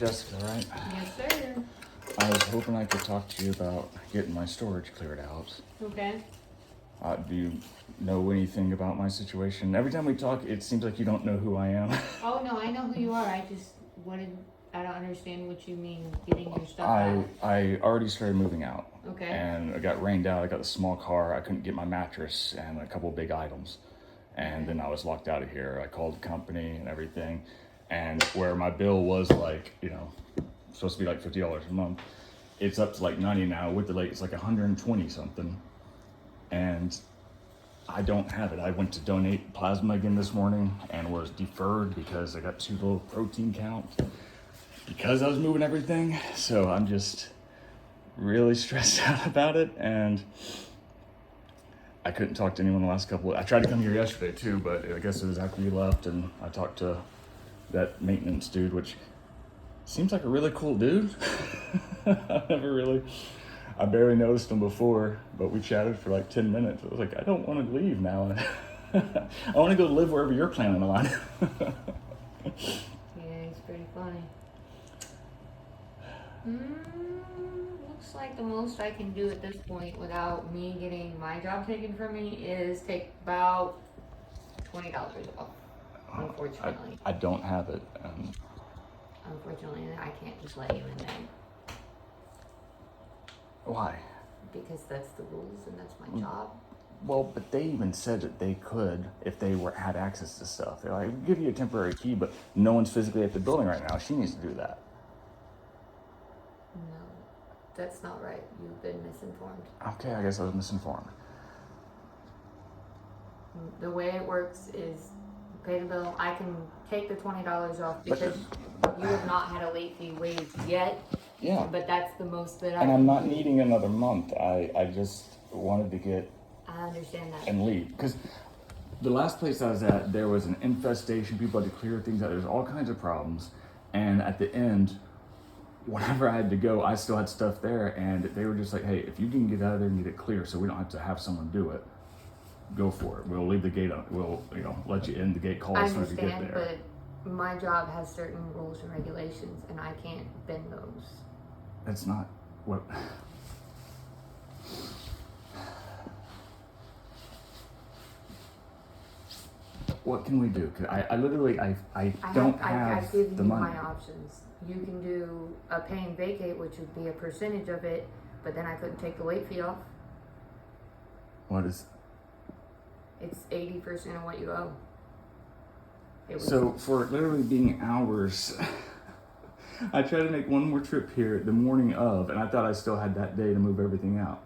Jessica, right? Yes, sir. I was hoping I could talk to you about getting my storage cleared out. Okay. Do you know anything about my situation? Every time we talk, it seems like you don't know who I am. Oh no, I know who you are. I don't understand what you mean getting your stuff out. I already started moving out. Okay. And I got rained out. I got a small car. I couldn't get my mattress and a couple big items. And then I was locked out of here. I called the company and everything. And where my bill was like, supposed to be like $50 a month, it's up to like 90 now. With the late, it's like 120 something. And I don't have it. I went to donate plasma again this morning and was deferred because I got too low protein count because I was moving everything. So I'm just really stressed out about it, and I couldn't talk to anyone the last I tried to come here yesterday too, but I guess it was after you left, and I talked to that maintenance dude, which seems like a really cool dude. I barely noticed him before, but we chatted for like 10 minutes. I was like, I don't want to leave now. I want to go live wherever you're planning on. Yeah, it's pretty funny. Looks like the most I can do at this point without me getting my job taken from me is take about $20 off. Unfortunately. I don't have it. Unfortunately, I can't just let you in there. Why? Because that's the rules and that's my job. Well, but they even said that they could if they had access to stuff. They're like, we'll give you a temporary key, but no one's physically at the building right now. She needs to do that. No, that's not right. You've been misinformed. Okay, I guess I was misinformed. The way it works is pay the bill. I can take the $20 off because you have not had a late fee waived yet. Yeah. But that's the most that I And I'm can not do. needing another month. I just wanted to get I understand that. and leave. Because the last place I was at, there was an infestation. People had to clear things out. There's all kinds of problems. And at the end, whenever I had to go, I still had stuff there. And they were just like, hey, if you can get out of there and get it clear so we don't have to have someone do it, go for it. We'll leave the gate on. We'll, let you in. The gate call I as soon as you get understand, there. but my job has certain rules and regulations, and I can't bend those. That's not what... What can we do? 'Cause I literally, I don't have I've given the you money. my options. You can do a pay and vacate, which would be a percentage of it, but then I couldn't take the late fee off. What is... It's 80% of what you owe. So for literally being hours, I tried to make one more trip here the morning of, and I thought I still had that day to move everything out.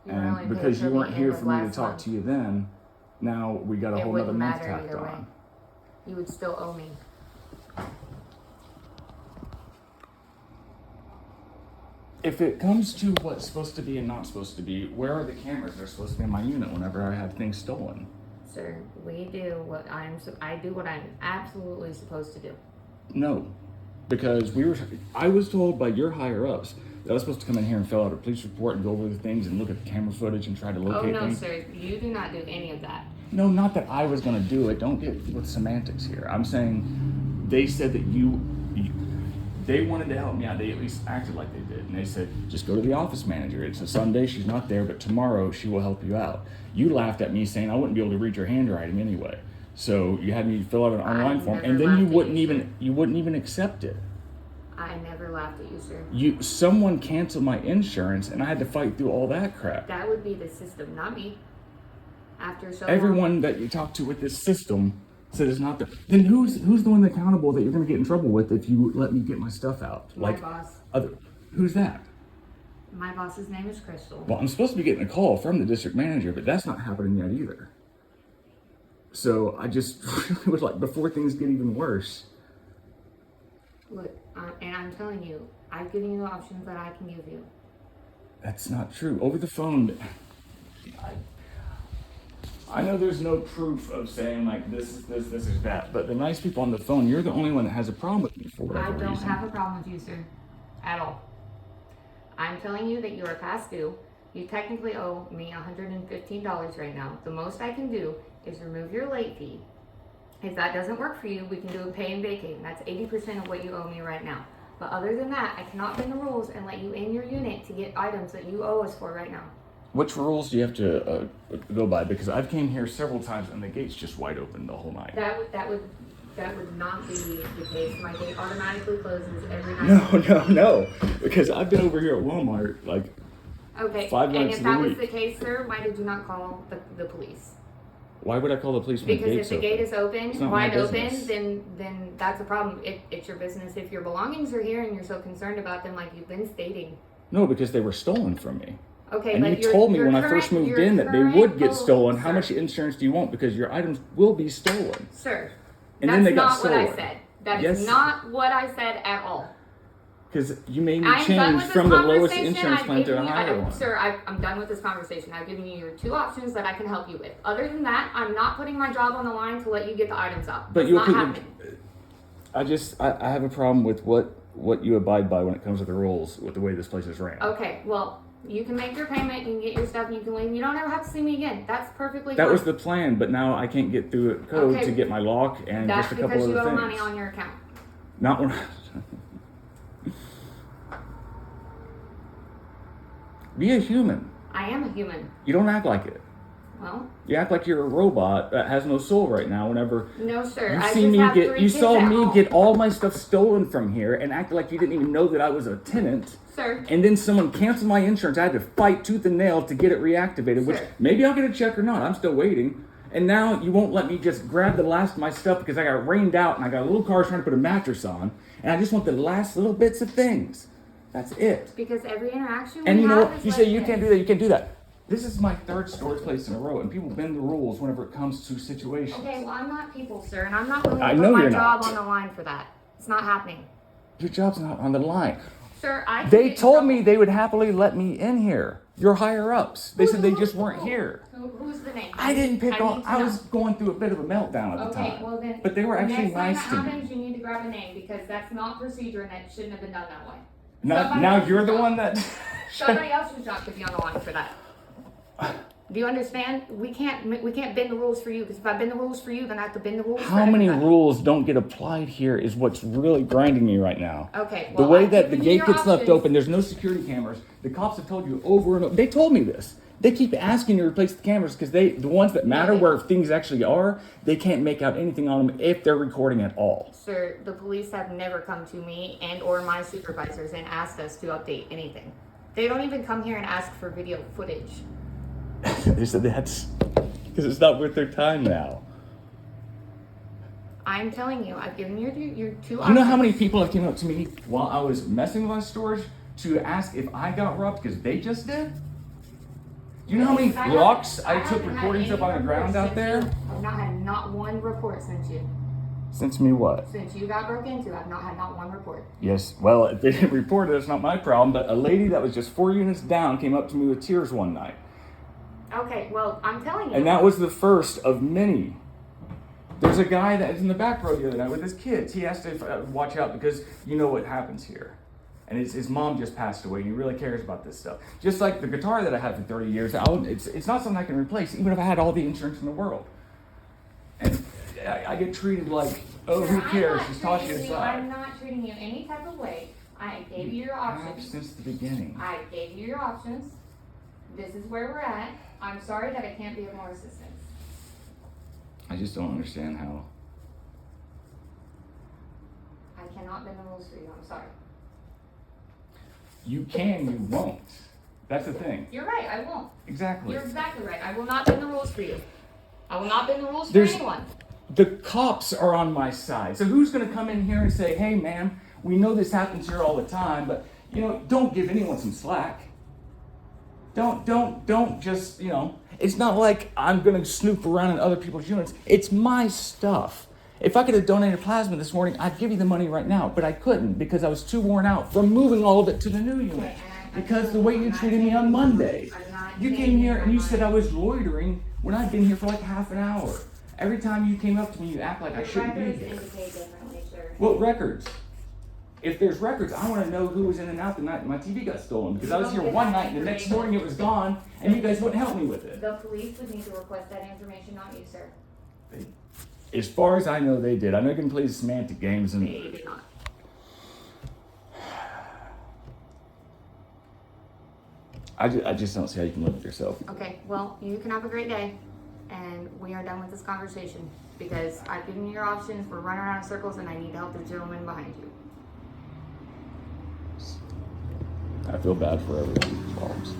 You were only And paid because till you the weren't end here of for me to last talk month. to you then, now we got a It whole other wouldn't month matter tacked either way. on. You would still owe me. If it comes to what's supposed to be and not supposed to be, where are the cameras that are supposed to be in my unit whenever I have things stolen? Sir, I do what I'm absolutely supposed to do. No, because I was told by your higher ups that I was supposed to come in here and fill out a police report and go over the things and look at the camera footage and try to Oh locate no, things. sir, you do not do any of that. No, not that I was gonna do it. Don't get with semantics here. I'm saying they said that they wanted to help me out. They at least acted like they did. And they said, just go to the office manager. It's a Sunday, she's not there, but tomorrow she will help you out. You laughed at me saying I wouldn't be able to read your handwriting anyway. So you had me fill out an online form, and then you wouldn't even accept it. I never laughed at you, sir. Someone canceled my insurance, and I had to fight through all that crap. That would be the system, not me. After so Everyone long, that you talk to with this system said it's not there. Then who's the one accountable that you're going to get in trouble with if you let me get my stuff out? my boss. Who's that? My boss's name is Crystal. Well, I'm supposed to be getting a call from the district manager, but that's not happening yet either. So I just was like, before things get even worse. Look, and I'm telling you, I've given you the options that I can give you. That's not true. Over the phone, I know there's no proof of saying like this is that, but the nice people on the phone, you're the only one that has a problem with me for whatever reason. I don't have a problem with you, sir, at all. I'm telling you that you are past due. You technically owe me $115 right now. The most I can do is remove your late fee If that doesn't work for you, we can do a pay and vacate. That's 80% of what you owe me right now. But other than that, I cannot bend the rules and let you in your unit to get items that you owe us for right now. Which rules do you have to go by? Because I've came here several times and the gate's just wide open the whole night. That would not be the case. My gate automatically closes every night. No. Because I've been over here at Walmart like Okay. 5 And nights if a that was week. the case, sir, why did you not call the police? Why would I call the police when the Because if gate's the open? gate is It's open, not my wide open, business. then that's a problem. It's your business. If your belongings are here and you're so concerned about them, like you've been stating. No, because they were stolen from me. Okay, And but you told me your when I current- first moved your in that they current would get pol- stolen. How Sir. much insurance do you want? Because your items will be stolen. Sir, And that's then they got not what I stolen. said. That Yes. is not what I said at all. Because you made me I'm done change with this from the lowest conversation. insurance I've plan to a given you- higher one. Sir, I'm done with this conversation. I've given you your 2 options that I can help you with. Other than that, I'm not putting my job on the line to let you get the items out. But That's you'll not put happening. I have a problem with what you abide by when it comes to the rules with the way this place is ran. Okay, well, you can make your payment, you can get your stuff, and you can leave. You don't ever have to see me again. That's perfectly That fine. was the plan, but now I can't get through a code Okay. to get my lock and That's just a couple because you other owe things. money on your account. Not when. Be a human. I am a human. You don't act like it. Well, You act like you're a robot that has no soul right now. Whenever no, sir. you I see just me have get, 3 you kids saw at me home. get all my stuff stolen from here and act like you didn't even know that I was a tenant. Sir, And then someone canceled my insurance. I had to fight tooth and nail to get it reactivated, which Sure. maybe I'll get a check or not. I'm still waiting. And now you won't let me just grab the last of my stuff because I got rained out and I got a little car trying to put a mattress on. And I just want the last little bits of things. That's it. because every interaction And we you know have what? is You like say you this. can't do that. You can't do that. This is my 3rd storage place in a row, and people bend the rules whenever it comes to situations. Okay, well, I'm not people, sir, and I'm not willing I to know put my you're job not. on the line for that. It's not happening. Your job's not on the line. Sir, I can They get in told trouble. me they would happily let me in here. Your higher ups. They said they just weren't here. Who's the name? I didn't pick on. need to I know. was going through a bit of a meltdown at the Okay, time. well then. But they were actually next time nice that to me. happens, you need to grab a name because that's not procedure and that shouldn't have been done that way. Now, Somebody now else's you're the job. one that. Somebody else's job could be on the line for that. Do you understand? We can't bend the rules for you because if I bend the rules for you, then I have to bend the rules. How for many everybody. rules don't get applied here is what's really grinding me right now. Okay. The Well, way I've that the given you gate your gets left options. open, there's no security cameras. The cops have told you over and over. They told me this. They keep asking you to replace the cameras because the ones that matter Okay. where things actually are, they can't make out anything on them if they're recording at all. Sir, the police have never come to me and or my supervisors and asked us to update anything. They don't even come here and ask for video footage. They said that's because it's not worth their time now. I'm telling you, I've given you your 2 You know how many people have came up to me while I was messing with my storage to ask if I got robbed because they just did? You know how many locks I took recordings up on the ground out there? I've not had not one report since you. Since me what? Since you got broke into, I've not had not one report. Yes, well, if they didn't report it, it's not my problem, but a lady that was just 4 units down came up to me with tears one night. Okay, well, I'm telling you. And that was the first of many. There's a guy that was in the back row the other night with his kids. He has to watch out because you know what happens here. And his mom just passed away, and he really cares about this stuff. Just like the guitar that I had for 30 years, it's not something I can replace, even if I had all the insurance in the world. And I get treated like, oh, who cares? Just toss you I'm aside. not treating you any type of way. I gave you your Perhaps options. since the beginning. I gave you your options. This is where we're at. I'm sorry that I can't be of more assistance. I just don't understand how. I cannot bend the rules for you. I'm sorry. You can, you won't. That's the thing. You're right. I won't. Exactly. You're exactly right. I will not bend the rules for you. I will not bend the rules There's- for anyone. The cops are on my side. So who's going to come in here and say, hey, ma'am, we know this happens here all the time, but, don't give anyone some slack. Don't just, it's not like I'm going to snoop around in other people's units. It's my stuff. If I could have donated plasma this morning, I'd give you the money right now, but I couldn't because I was too worn out from moving all of it to the new unit. Because the way you treated me on Monday. You came here and you said I was loitering when I'd been here for like half an hour. Every time you came up to me, you act like I shouldn't be Records here. indicate differently, sir. What records? If there's records, I want to know who was in and out the night my TV got stolen. Because I was here one night and the next morning it was gone, and you guys wouldn't help me with it. The police would need to request that information, not you, sir. As far as I know, they did. I know you can play semantic games and. They did not. I just don't see how you can live with yourself. Okay, well, you can have a great day, and we are done with this conversation because I've given you your options. We're running around in circles, and I need to help the gentleman behind you. I feel bad for everyone's problems.